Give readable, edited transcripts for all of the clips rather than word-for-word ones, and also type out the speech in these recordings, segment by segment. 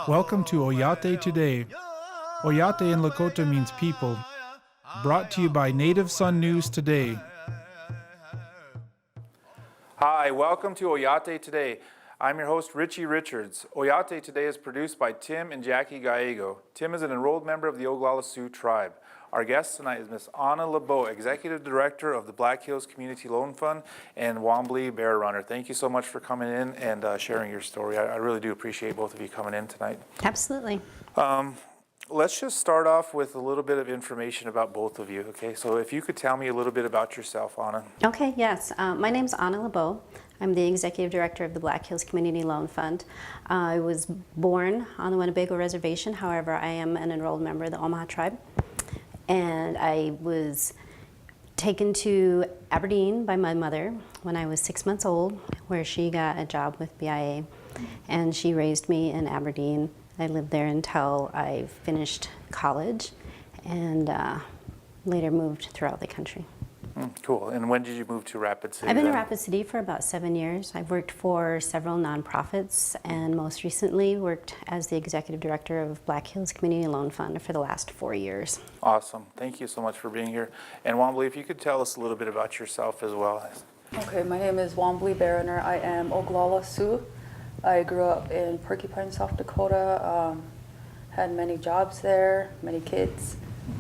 Welcome to Oyate Today. Oyate in Lakota means people. Brought to you by Native Sun News Today. Hi, welcome to Oyate Today. I'm your host, Richie Richards. Oyate Today is produced by Tim and Jackie Gallego. Tim is an enrolled member of the Oglala Sioux tribe. Our guest tonight is Miss Anna LeBeau, Executive Director of the Black Hills Community Loan Fund and Wambli Bear Runner. Thank you so much for coming in and sharing your story. I really do appreciate both of you coming in tonight. Absolutely. Let's just start off with a little bit of information about both of you, okay? So if you could tell me a little bit about yourself, Anna. Okay, yes. My name's Anna LeBeau. I'm the Executive Director of the Black Hills Community Loan Fund. I was born on the Winnebago Reservation. However, I am an enrolled member of the Omaha tribe. And I was taken to Aberdeen by my mother when I was 6 months old, where she got a job with BIA. And she raised me in Aberdeen. I lived there until I finished college and later moved throughout the country. Cool. And when did you move to Rapid City? I've been then? in Rapid City for about 7 years. I've worked for several nonprofits and most recently worked as the Executive Director of Black Hills Community Loan Fund for the last 4 years. Awesome. Thank you so much for being here. And Wambli, if you could tell us a little bit about yourself as well. Okay, my name is Wambli Bear Runner. I am Oglala Sioux. I grew up in Porcupine, South Dakota. Had many jobs there, many kids.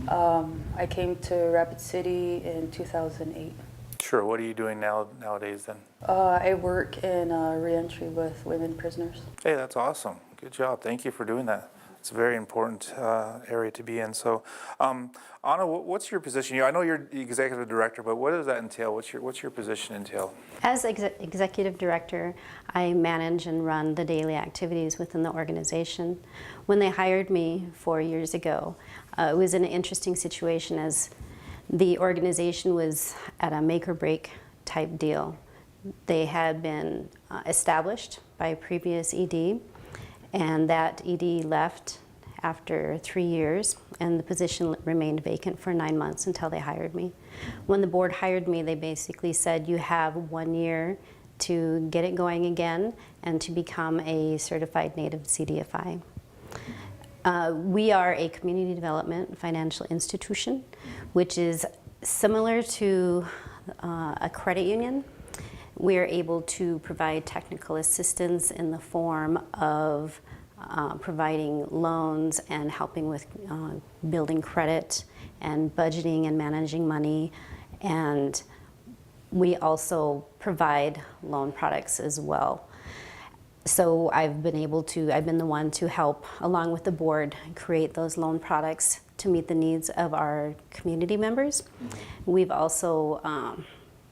I came to Rapid City in 2008. Sure. What are you doing nowadays then? I work in reentry with women prisoners. Hey, that's awesome. Good job. Thank you for doing that. It's a very important area to be in. So, Anna, what's your position? I know you're the executive director, but what does that entail? What's your position entail? As executive director, I manage and run the daily activities within the organization. When they hired me 4 years ago, it was an interesting situation as the organization was at a make or break type deal. They had been established by a previous ED, and that ED left after 3 years, and the position remained vacant for 9 months until they hired me. When the board hired me, they basically said, you have 1 year to get it going again and to become a certified native CDFI. We are a community development financial institution, which is similar to a credit union. We are able to provide technical assistance in the form of providing loans and helping with building credit and budgeting and managing money. And we also provide loan products as well. So I've been the one to help, along with the board, create those loan products to meet the needs of our community members. We've also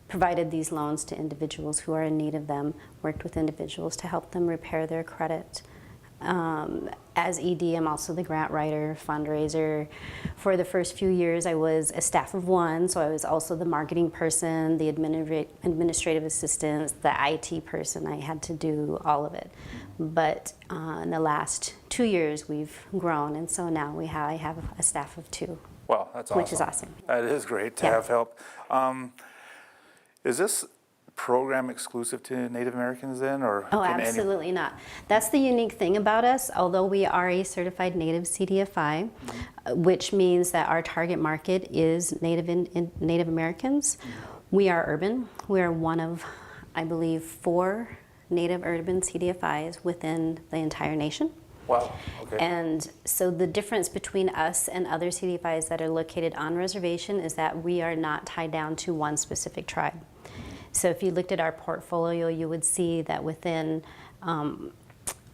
provided these loans to individuals who are in need of them, worked with individuals to help them repair their credit. As ED, I'm also the grant writer, fundraiser. For the first few years, I was a staff of one, so I was also the marketing person, the administrative assistants, the IT person. I had to do all of it. But in the last 2 years, we've grown, and so now I have a staff of 2. Wow, that's awesome. Which is awesome. That is great to have help. Is this program exclusive to Native Americans then, or? Oh, absolutely not. That's the unique thing about us. Although we are a certified Native CDFI, which means that our target market is Native Americans, we are urban. We are one of, I believe, 4 Native urban CDFIs within the entire nation. Wow, okay. And so the difference between us and other CDFIs that are located on reservation is that we are not tied down to one specific tribe. So if you looked at our portfolio, you would see that within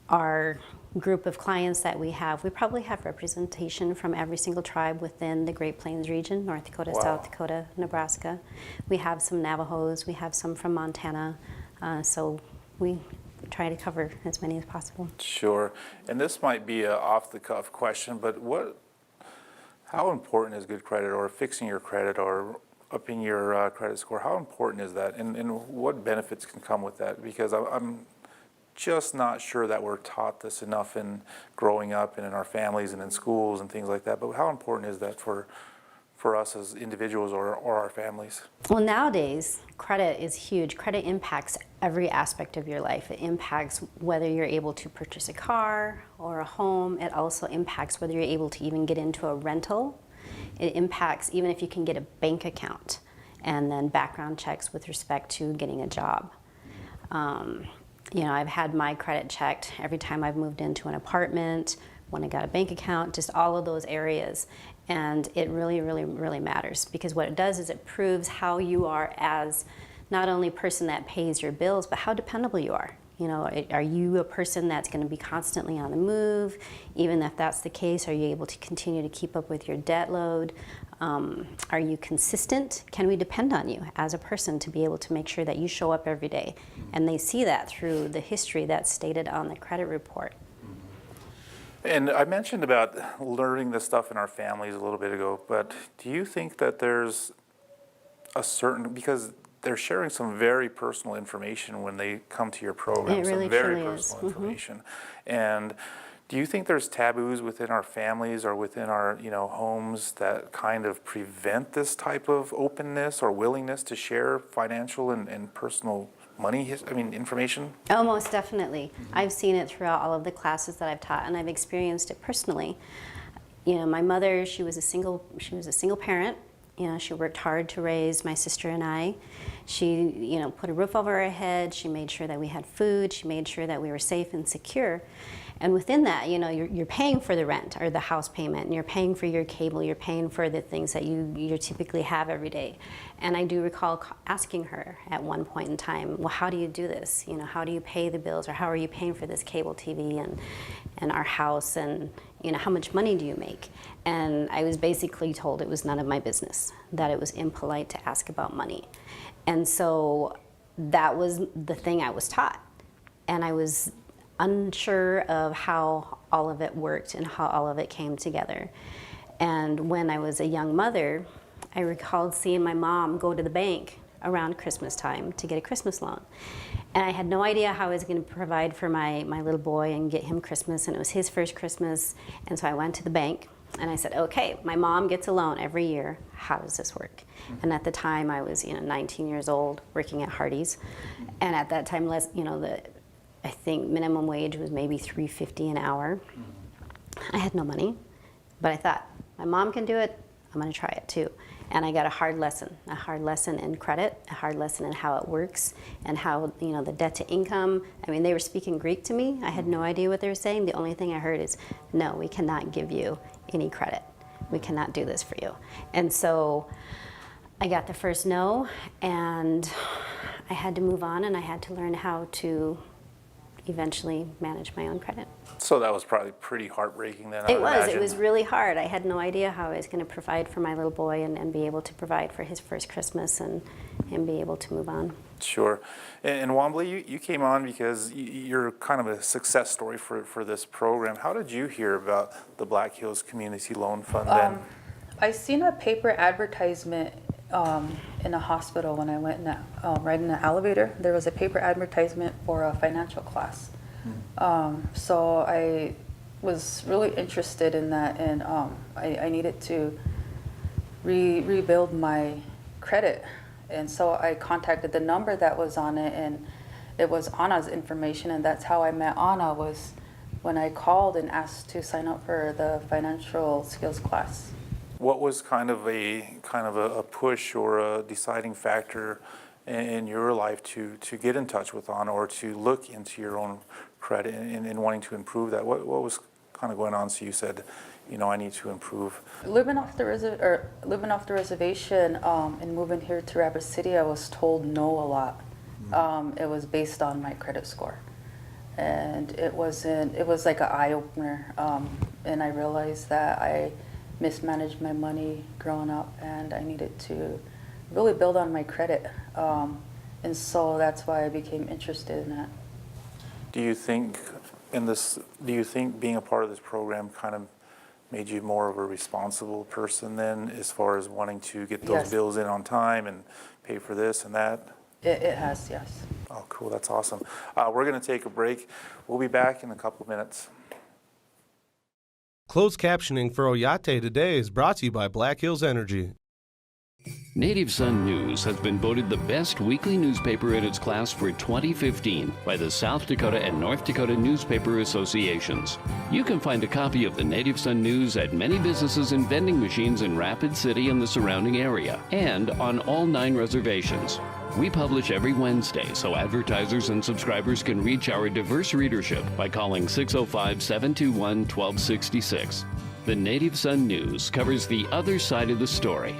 our group of clients that we probably have representation from every single tribe within the Great Plains region, North Dakota, Wow. South Dakota, Nebraska. We have some Navajos, we have some from Montana, so we try to cover as many as possible. Sure. And this might be an off-the-cuff question, but how important is good credit, or fixing your credit, or upping your credit score? How important is that, and what benefits can come with that? Because I'm just not sure that we're taught this enough in growing up and in our families and in schools and things like that. But how important is that for for us as individuals or our families? Well, nowadays, credit is huge. Credit impacts every aspect of your life. It impacts whether you're able to purchase a car or a home. It also impacts whether you're able to even get into a rental. It impacts even if you can get a bank account, and then background checks with respect to getting a job. You know, I've had my credit checked every time I've moved into an apartment, when I got a bank account, just all of those areas. And it really, really, really matters, because what it does is it proves how you are as not only a person that pays your bills, but how dependable you are. You know, are you a person that's going to be constantly on the move? Even if that's the case, are you able to continue to keep up with your debt load? Are you consistent? Can we depend on you as a person to be able to make sure that you show up every day? And they see that through the history that's stated on the credit report. And I mentioned about learning this stuff in our families a little bit ago, but do you think that there's a certain, because they're sharing some very personal information when they come to your program, It really some very truly is. personal information. And do you think there's taboos within our families or within our, you know, homes that kind of prevent this type of openness or willingness to share financial and personal information? Oh, most definitely. I've seen it throughout all of the classes that I've taught, and I've experienced it personally. You know, my mother, she was a single parent. You know, she worked hard to raise my sister and I. She, you know, put a roof over our head. She made sure that we had food. She made sure that we were safe and secure. And within that, you know, you're paying for the rent or the house payment, and you're paying for your cable, you're paying for the things that you typically have every day. And I do recall asking her at one point in time, well, how do you do this? You know, how do you pay the bills, or how are you paying for this cable TV and our house, and, you know, how much money do you make? And I was basically told it was none of my business, that it was impolite to ask about money. And so that was the thing I was taught. And I was unsure of how all of it worked and how all of it came together. And when I was a young mother, I recalled seeing my mom go to the bank around Christmas time to get a Christmas loan. And I had no idea how I was going to provide for my little boy and get him Christmas, and it was his first Christmas. And so I went to the bank and I said, okay, my mom gets a loan every year. How does this work? And at the time I was, 19 years old, working at Hardee's. And at that time, I think minimum wage was maybe $3.50 an hour. I had no money, but I thought, my mom can do it, I'm gonna try it too. And I got a hard lesson in credit, a hard lesson in how it works, and how, the debt to income. I mean, they were speaking Greek to me. I had no idea what they were saying. The only thing I heard is, no, we cannot give you any credit. We cannot do this for you. And so I got the first no, and I had to move on, and I had to learn how to eventually manage my own credit. So that was probably pretty heartbreaking then. It was really hard. I had no idea how I was going to provide for my little boy and be able to provide for his first Christmas and be able to move on. Sure. And Wambli, you came on because you're kind of a success story for this program. How did you hear about the Black Hills Community Loan Fund then? I seen a paper advertisement in a hospital when I went in right in the elevator. There was a paper advertisement for a financial class. So I was really interested in that, and I needed to rebuild my credit. And so I contacted the number that was on it, and it was Anna's information, and that's how I met Anna, was when I called and asked to sign up for the financial skills class. What was kind of a push or a deciding factor in your life to get in touch with Anna, or to look into your own credit and wanting to improve that? What was kind of going on so you said, I need to improve? Living off the reservation and moving here to Rapid City, I was told no a lot. It was based on my credit score, and it was like an eye opener. And I realized that I mismanaged my money growing up, and I needed to really build on my credit. And so that's why I became interested in that. Do you think being a part of this program kind of made you more of a responsible person then, as far as wanting to get those bills in on time and pay for this and that? It has, yes. Oh, cool. That's awesome. We're going to take a break. We'll be back in a couple minutes. Closed captioning for Oyate Today is brought to you by Black Hills Energy. Native Son News has been voted the best weekly newspaper in its class for 2015 by the South Dakota and North Dakota Newspaper Associations. You can find a copy of the Native Son News at many businesses and vending machines in Rapid City and the surrounding area, and on all 9 reservations. We publish every Wednesday, so advertisers and subscribers can reach our diverse readership by calling 605-721-1266. The Native Son News covers the other side of the story.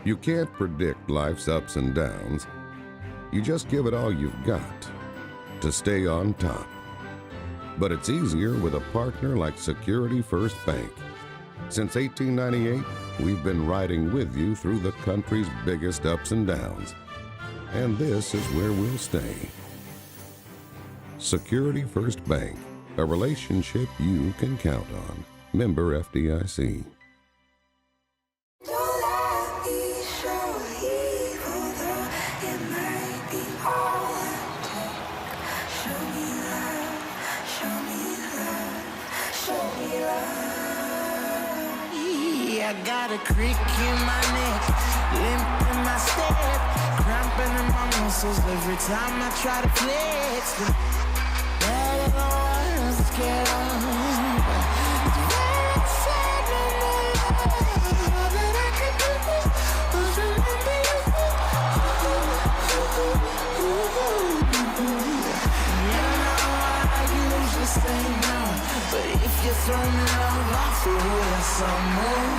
You can't predict life's ups and downs. You just give it all you've got to stay on top. But it's easier with a partner like Security First Bank. Since 1898, we've been riding with you through the country's biggest ups and downs. And this is where we'll stay. Security First Bank, a relationship you can count on. Member FDIC. I got a crick in my neck, limp in my step, cramping in my muscles every time I try to flex. But I was scared of that I could do was remember you. You know I usually say no, but if you throw me love, I'll feel it some more.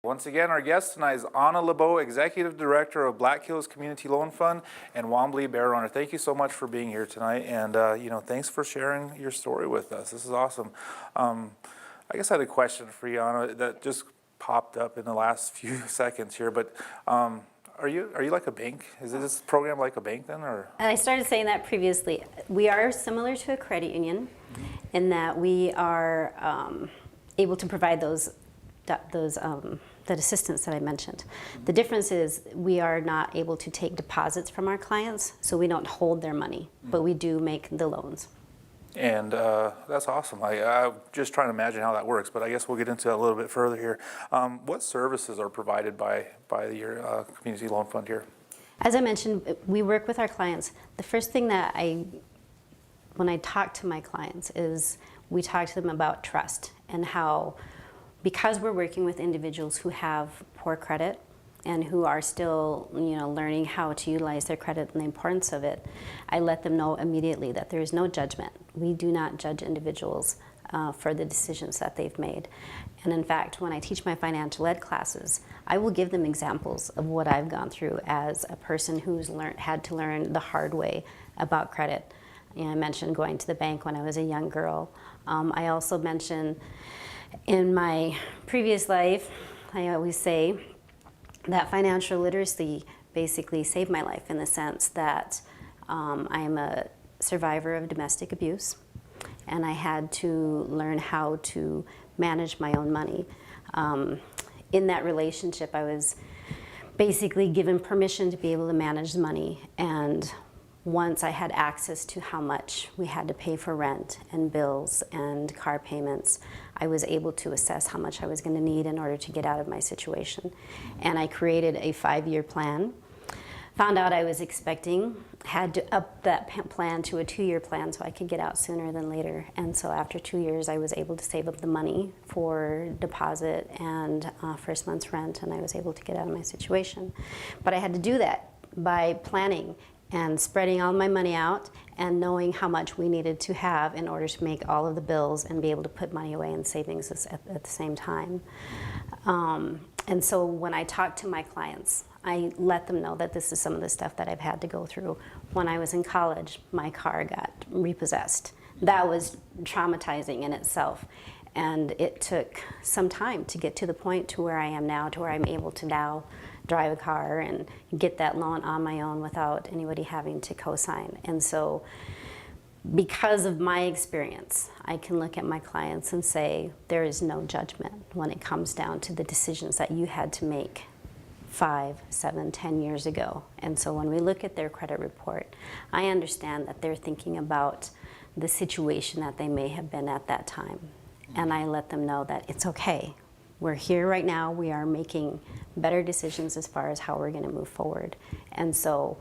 Once again, our guest tonight is LeBeau, Executive Director of Black Hills Community Loan Fund and Wambli Bear Owner. Thank you so much for being here tonight, and thanks for sharing your story with us. This is awesome. I guess I had a question for you, Anna, that just popped up in the last few seconds here. But are you like a bank? Is this program like a bank then, or? I started saying that previously. We are similar to a credit union in that we are able to provide that assistance that I mentioned. The difference is we are not able to take deposits from our clients, so we don't hold their money, but we do make the loans. And that's awesome. I'm just trying to imagine how that works, but I guess we'll get into that a little bit further here. What services are provided by your community loan fund here? As I mentioned, we work with our clients. The first thing that when I talk to my clients is we talk to them about trust and how, because we're working with individuals who have poor credit and who are still, learning how to utilize their credit and the importance of it, I let them know immediately that there is no judgment. We do not judge individuals for the decisions that they've made. And in fact, when I teach my financial ed classes, I will give them examples of what I've gone through as a person who's had to learn the hard way about credit. I mentioned going to the bank when I was a young girl. I also mentioned in my previous life, I always say that financial literacy basically saved my life in the sense that I am a survivor of domestic abuse, and I had to learn how to manage my own money. In that relationship, I was basically given permission to be able to manage the money, and once I had access to how much we had to pay for rent and bills and car payments, I was able to assess how much I was going to need in order to get out of my situation. And I created a 5-year plan. Found out I was expecting, had to up that plan to a 2-year plan so I could get out sooner than later. And so after 2 years, I was able to save up the money for deposit and first month's rent, and I was able to get out of my situation. But I had to do that by planning and spreading all my money out and knowing how much we needed to have in order to make all of the bills and be able to put money away in savings at the same time. And so when I talk to my clients, I let them know that this is some of the stuff that I've had to go through. When I was in college, my car got repossessed. That was traumatizing in itself. And it took some time to get to the point to where I am now, to where I'm able to now drive a car and get that loan on my own without anybody having to co-sign. And so because of my experience, I can look at my clients and say, there is no judgment when it comes down to the decisions that you had to make 5, 7, 10 years ago. And so when we look at their credit report, I understand that they're thinking about the situation that they may have been at that time. And I let them know that it's okay. We're here right now. We are making better decisions as far as how we're going to move forward. And so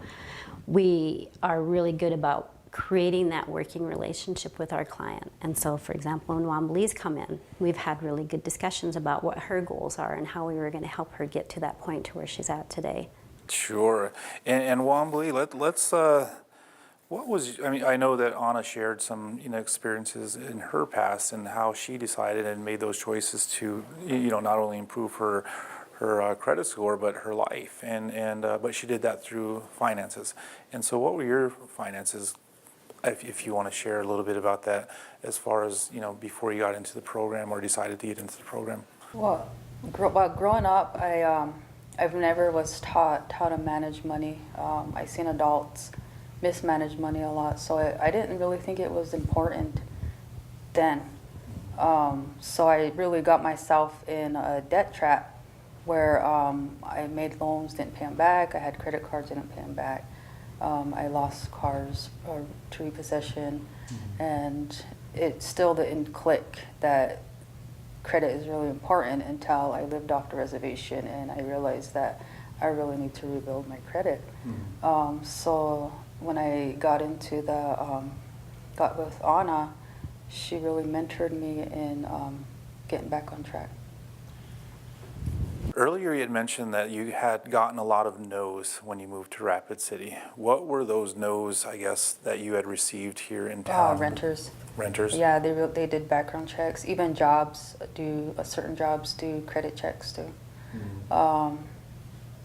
we are really good about creating that working relationship with our client. And so, for example, when Wambli's come in, we've had really good discussions about what her goals are and how we were going to help her get to that point to where she's at today. Sure. And Wambli, let's what was, I mean, I know that Anna shared some, experiences in her past and how she decided and made those choices to, not only improve her credit score, but her life. But she did that through finances. And so what were your finances, if you want to share a little bit about that, as far as, before you got into the program or decided to get into the program? Well, growing up, I've never was taught how to manage money. I seen adults mismanage money a lot, so I didn't really think it was important then. So I really got myself in a debt trap where I made loans, didn't pay them back. I had credit cards, didn't pay them back. I lost cars to repossession, and it still didn't click that credit is really important until I lived off the reservation and I realized that I really need to rebuild my credit. So when I got into got with Anna, she really mentored me in getting back on track. Earlier you had mentioned that you had gotten a lot of no's when you moved to Rapid City. What were those no's, I guess, that you had received here in town? Renters. Renters? Yeah, they did background checks. Even certain jobs do credit checks too.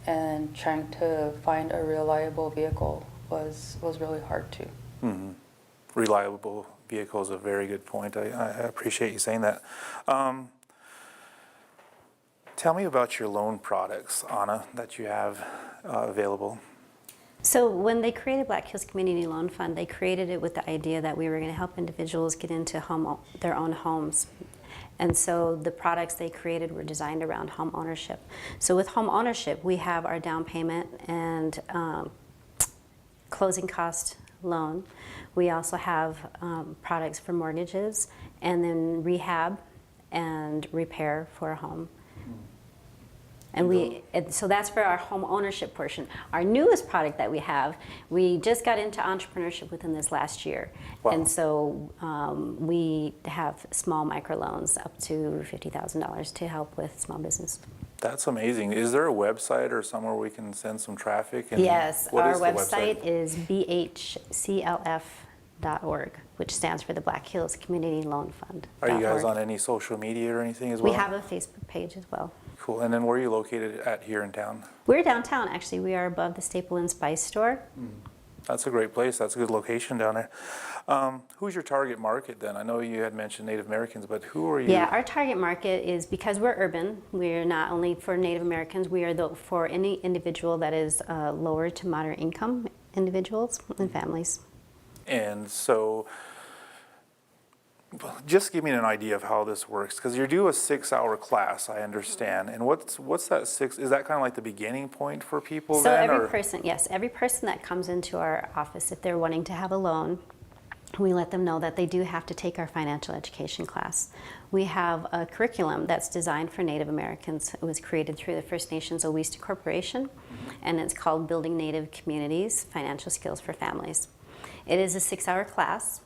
And trying to find a reliable vehicle was really hard too. Reliable vehicle is a very good point. I appreciate you saying that. Tell me about your loan products, Anna, that you have available. So when they created Black Hills Community Loan Fund, they created it with the idea that we were going to help individuals get into their own homes. And so the products they created were designed around home ownership. So with home ownership, we have our down payment and closing cost loan. We also have products for mortgages and then rehab and repair for a home. And so that's for our home ownership portion. Our newest product that we have, we just got into entrepreneurship within this last year. Wow. And so we have small microloans up to $50,000 to help with small business. That's amazing. Is there a website or somewhere we can send some traffic? And Yes, what our is the website is bhclf.org, which stands for the Black Hills Community Loan Fund. Are you guys on any social media or anything as well? We have a Facebook page as well. Cool. And then where are you located at here in town? We're downtown, actually. We are above the Staple and Spice store. That's a great place. That's a good location down there. Who's your target market then? I know you had mentioned Native Americans, but who are you? Yeah, our target market is, because we're urban, we're not only for Native Americans, we are for any individual that is lower to moderate income individuals and families. And so just give me an idea of how this works, because you do a 6-hour class, I understand. And what's that is that kind of like the beginning point for people So then? every person that comes into our office, if they're wanting to have a loan, we let them know that they do have to take our financial education class. We have a curriculum that's designed for Native Americans. It was created through the First Nations Owista Corporation, and it's called Building Native Communities, Financial Skills for Families. It is a 6-hour class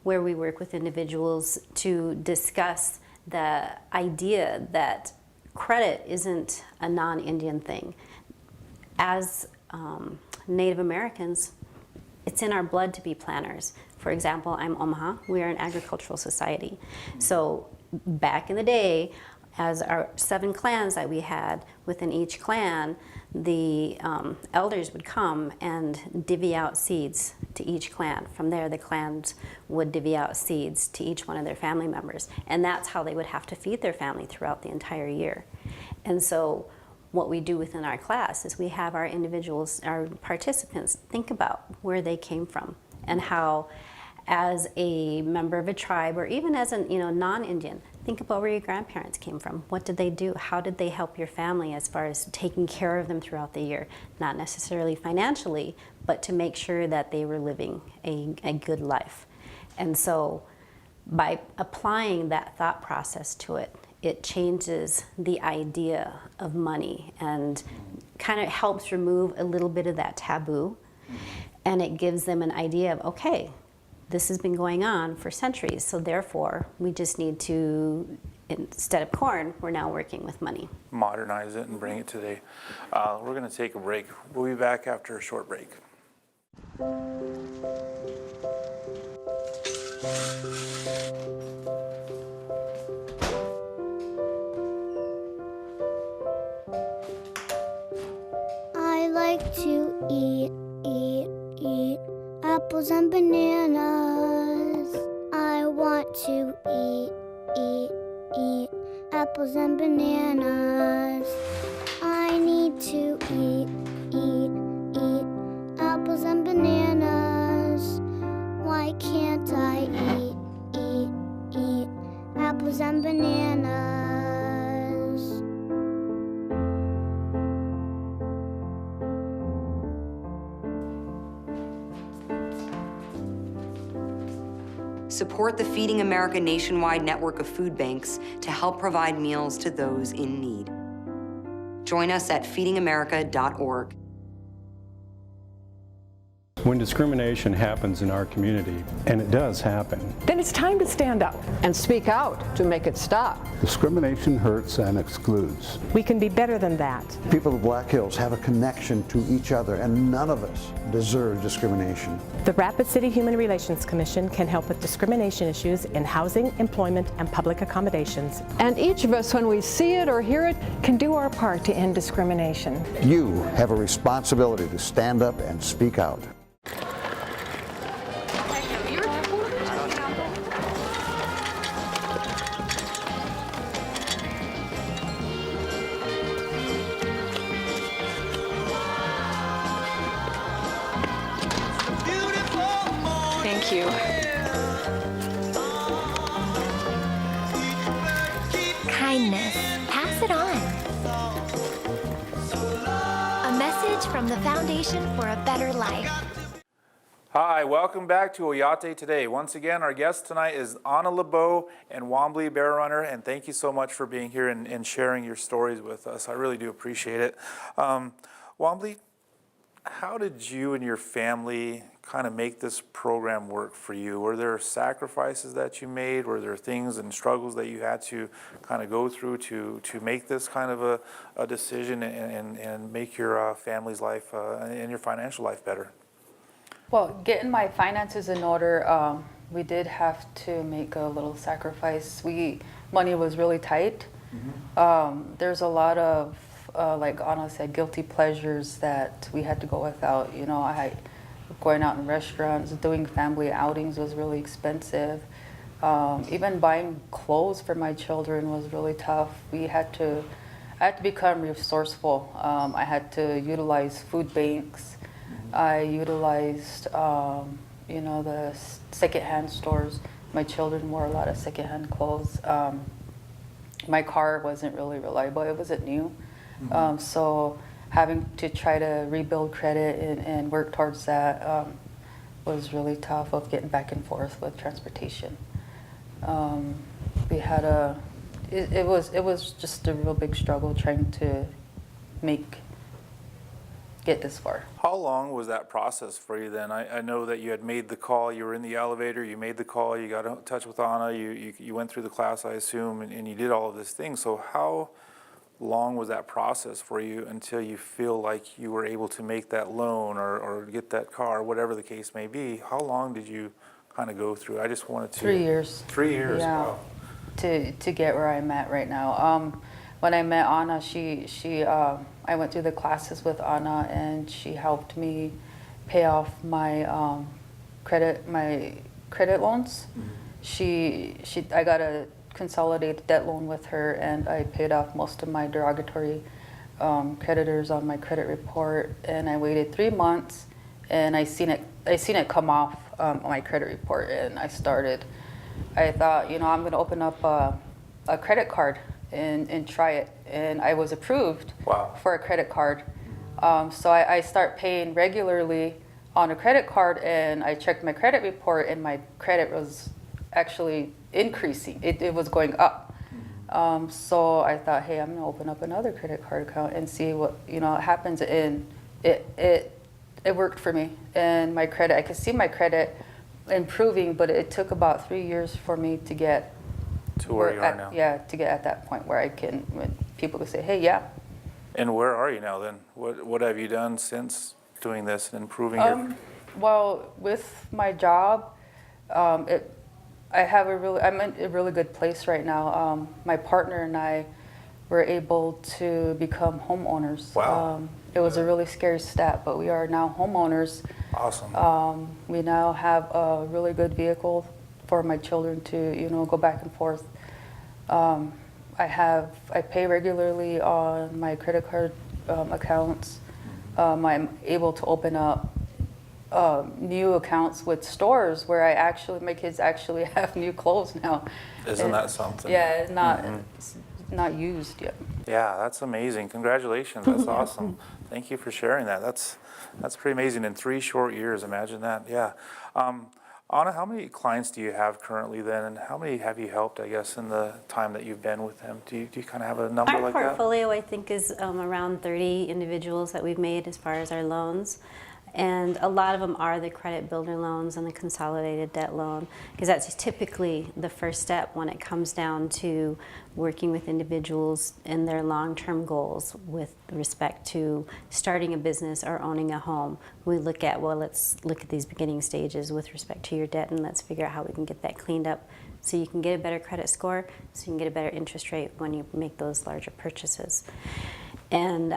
where we work with individuals to discuss the idea that credit isn't a non-Indian thing. As Native Americans, it's in our blood to be planners. For example, I'm Omaha. We are an agricultural society. So back in the day, as our 7 clans that we had, within each clan, the elders would come and divvy out seeds to each clan. From there, the clans would divvy out seeds to each one of their family members. And that's how they would have to feed their family throughout the entire year. And so what we do within our class is we have our individuals, our participants, think about where they came from and how, as a member of a tribe, or even as a non-Indian, think about where your grandparents came from. What did they do? How did they help your family as far as taking care of them throughout the year? Not necessarily financially, but to make sure that they were living a good life. And so by applying that thought process to it, it changes the idea of money and kind of helps remove a little bit of that taboo. And it gives them an idea of, okay, this has been going on for centuries, so therefore we just need to, instead of corn, we're now working with money. Modernize it and bring it today. We're going to take a break. We'll be back after a short break. I like to eat apples and bananas. I want to eat apples and bananas. I need to eat apples and bananas. Why can't I eat apples and bananas? Support the Feeding America nationwide network of food banks to help provide meals to those in need. Join us at feedingamerica.org. When discrimination happens in our community, and it does happen, then it's time to stand up and speak out to make it stop. Discrimination hurts and excludes. We can be better than that. People of Black Hills have a connection to each other, and none of us deserve discrimination. The Rapid City Human Relations Commission can help with discrimination issues in housing, employment, and public accommodations. And each of us, when we see it or hear it, can do our part to end discrimination. You have a responsibility to stand up and speak out. Thank you. Kindness. Pass it on. A message from the Foundation for a Better Life. Hi, welcome back to Oyate Today. Once again, our guest tonight is Anna LeBeau and Wambli Bear Runner, and thank you so much for being here and sharing your stories with us. I really do appreciate it. Wambli, how did you and your family kind of make this program work for you? Were there sacrifices that you made? Were there things and struggles that you had to kind of go through to make this kind of a decision and make your family's life and your financial life better? Well, getting my finances in order, we did have to make a little sacrifice. Money was really tight. Mm-hmm. There's a lot of, like Anna said, guilty pleasures that we had to go without. You know, going out in restaurants, doing family outings was really expensive. Even buying clothes for my children was really tough. I had to become resourceful. I had to utilize food banks. I utilized, the secondhand stores. My children wore a lot of secondhand clothes. My car wasn't really reliable. It wasn't new. Mm-hmm. So having to try to rebuild credit and work towards that was really tough, of getting back and forth with transportation. We had it was just a real big struggle trying to get this far. How long was that process for you then? I know that you had made the call, you were in the elevator, you made the call, you got in touch with Anna, you went through the class, I assume, and you did all of this thing. So how long was that process for you until you feel like you were able to make that loan or get that car, whatever the case may be? How long did you kind of go through? I just wanted to... 3 years. 3 years, yeah. Wow. To get where I'm at right now. When I met Anna, I went through the classes with Anna, and she helped me pay off my credit loans. Mm-hmm. I got a consolidated debt loan with her, and I paid off most of my derogatory creditors on my credit report. And I waited 3 months, and I seen it come off on my credit report, and I thought, you know, I'm going to open up a credit card and try it, and I was approved for a credit card. So I start paying regularly on a credit card, and I checked my credit report, and my credit was actually increasing. It was going up. So I thought, hey, I'm gonna open up another credit card account and see what, you know, happens. And it worked for me. And my credit, I could see my credit improving, but it took about 3 years for me to get to where you are now. Yeah, to get at that point where when people could say, hey, yeah. And where are you now then? What have you done since doing this and improving your? Well, with my job, I'm in a really good place right now. My partner and I were able to become homeowners. Wow. It was a really scary step, but we are now homeowners. Awesome. We now have a really good vehicle for my children to, you know, go back and forth. I pay regularly on my credit card accounts. I'm able to open up new accounts with stores where my kids actually have new clothes now. Isn't that something? Yeah, it's not used yet. Yeah, that's amazing. Congratulations. That's awesome. Thank you for sharing that. That's pretty amazing in 3 short years. Imagine that. Yeah. Anna, how many clients do you have currently then, and how many have you helped, I guess, in the time that you've been with them? Do you kind of have a number like that? Our portfolio, I think, is around 30 individuals that we've made as far as our loans. And a lot of them are the credit builder loans and the consolidated debt loan, because that's typically the first step when it comes down to working with individuals and their long-term goals with respect to starting a business or owning a home. We look at, well, let's look at these beginning stages with respect to your debt, and let's figure out how we can get that cleaned up so you can get a better credit score, so you can get a better interest rate when you make those larger purchases. And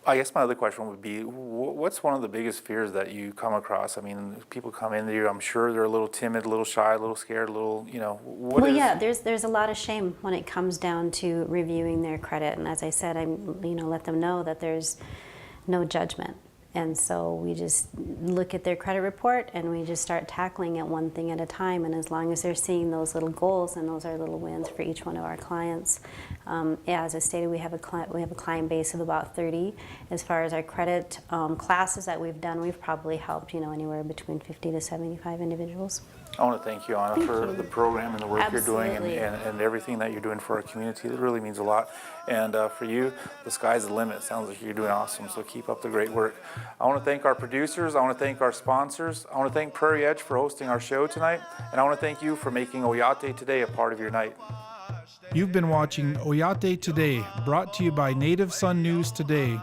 I guess my other question would be, what's one of the biggest fears that you come across? I mean, people come in here, I'm sure they're a little timid, a little shy, a little scared, a little, you know, yeah, there's a lot of shame when it comes down to reviewing their credit. And as I said, I let them know that there's no judgment. And so we just look at their credit report and we just start tackling it one thing at a time. And as long as they're seeing those little goals, and those are little wins for each one of our clients. As I stated, we have a client base of about 30. As far as our credit classes that we've done, we've probably helped anywhere between 50 to 75 individuals. I want to thank you, Anna, for the program and the work Absolutely. you're doing and everything that you're doing for our community. It really means a lot. And for you, the sky's the limit. It sounds like you're doing awesome, so keep up the great work. I want to thank our producers. I want to thank our sponsors. I want to thank Prairie Edge for hosting our show tonight. And I want to thank you for making Oyate Today a part of your night. You've been watching Oyate Today, brought to you by Native Sun News Today.